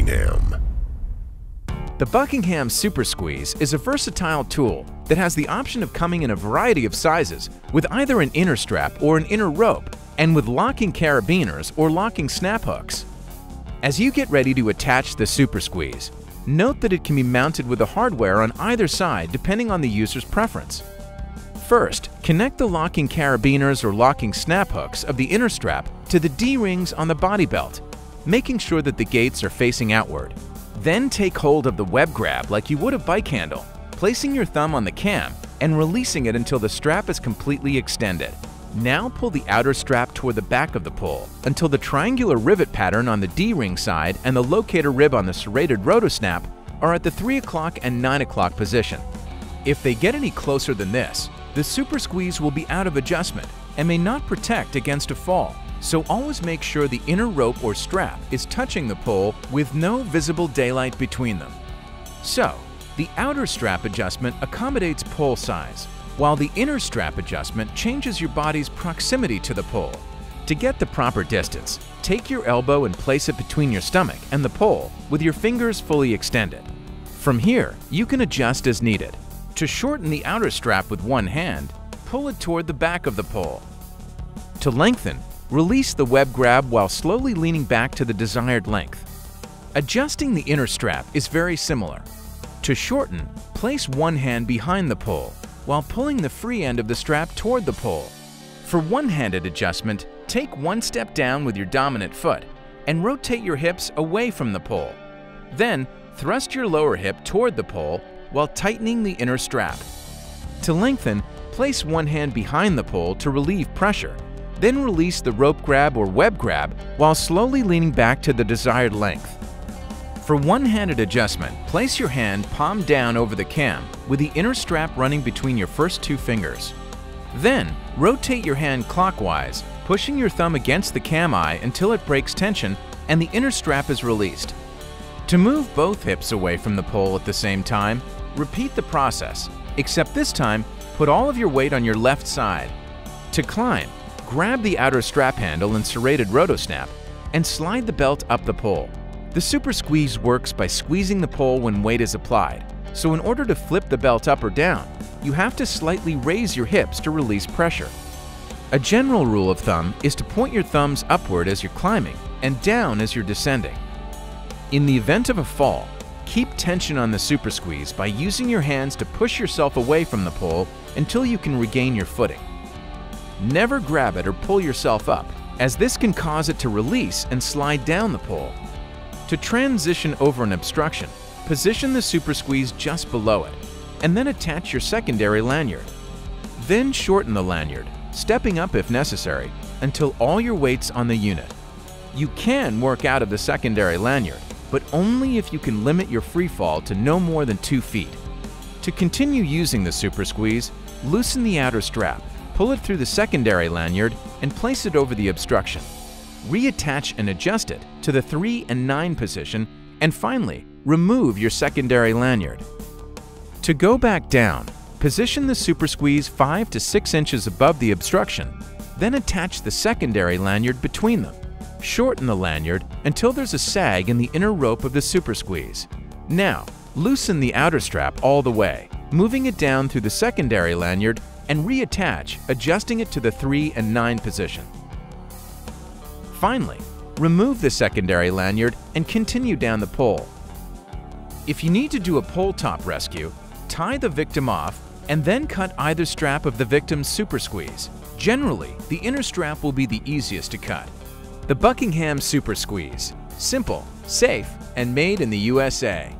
Buckingham. The Buckingham SuperSqueeze is a versatile tool that has the option of coming in a variety of sizes with either an inner strap or an inner rope, and with locking carabiners or locking snap hooks. As you get ready to attach the SuperSqueeze, note that it can be mounted with the hardware on either side depending on the user's preference. First, connect the locking carabiners or locking snap hooks of the inner strap to the D-rings on the body belt, making sure that the gates are facing outward. Then take hold of the web grab like you would a bike handle, placing your thumb on the cam and releasing it until the strap is completely extended. Now pull the outer strap toward the back of the pole until the triangular rivet pattern on the D-ring side and the locator rib on the serrated rotosnap are at the 3 o'clock and 9 o'clock position. If they get any closer than this, the SuperSqueeze will be out of adjustment and may not protect against a fall. So always make sure the inner rope or strap is touching the pole with no visible daylight between them. So, the outer strap adjustment accommodates pole size, while the inner strap adjustment changes your body's proximity to the pole. To get the proper distance, take your elbow and place it between your stomach and the pole with your fingers fully extended. From here, you can adjust as needed. To shorten the outer strap with one hand, pull it toward the back of the pole. To lengthen, release the web grab while slowly leaning back to the desired length. Adjusting the inner strap is very similar. To shorten, place one hand behind the pole while pulling the free end of the strap toward the pole. For one-handed adjustment, take one step down with your dominant foot and rotate your hips away from the pole. Then, thrust your lower hip toward the pole while tightening the inner strap. To lengthen, place one hand behind the pole to relieve pressure. Then release the rope grab or web grab while slowly leaning back to the desired length. For one-handed adjustment, place your hand palm down over the cam with the inner strap running between your first two fingers. Then, rotate your hand clockwise, pushing your thumb against the cam eye until it breaks tension and the inner strap is released. To move both hips away from the pole at the same time, repeat the process, except this time, put all of your weight on your left side. To climb, grab the outer strap handle and serrated rotosnap and slide the belt up the pole. The SuperSqueeze works by squeezing the pole when weight is applied, so in order to flip the belt up or down, you have to slightly raise your hips to release pressure. A general rule of thumb is to point your thumbs upward as you're climbing and down as you're descending. In the event of a fall, keep tension on the SuperSqueeze by using your hands to push yourself away from the pole until you can regain your footing. Never grab it or pull yourself up, as this can cause it to release and slide down the pole. To transition over an obstruction, position the SuperSqueeze just below it, and then attach your secondary lanyard. Then shorten the lanyard, stepping up if necessary, until all your weight's on the unit. You can work out of the secondary lanyard, but only if you can limit your free fall to no more than 2 feet. To continue using the SuperSqueeze, loosen the outer strap, pull it through the secondary lanyard, and place it over the obstruction. Reattach and adjust it to the 3 and 9 position, and finally, remove your secondary lanyard. To go back down, position the SuperSqueeze 5 to 6 inches above the obstruction, then attach the secondary lanyard between them. Shorten the lanyard until there's a sag in the inner rope of the SuperSqueeze. Now, loosen the outer strap all the way, moving it down through the secondary lanyard and reattach, adjusting it to the 3 and 9 position. Finally, remove the secondary lanyard and continue down the pole. If you need to do a pole top rescue, tie the victim off and then cut either strap of the victim's SuperSqueeze. Generally, the inner strap will be the easiest to cut. The Buckingham SuperSqueeze. Simple, safe, and made in the USA.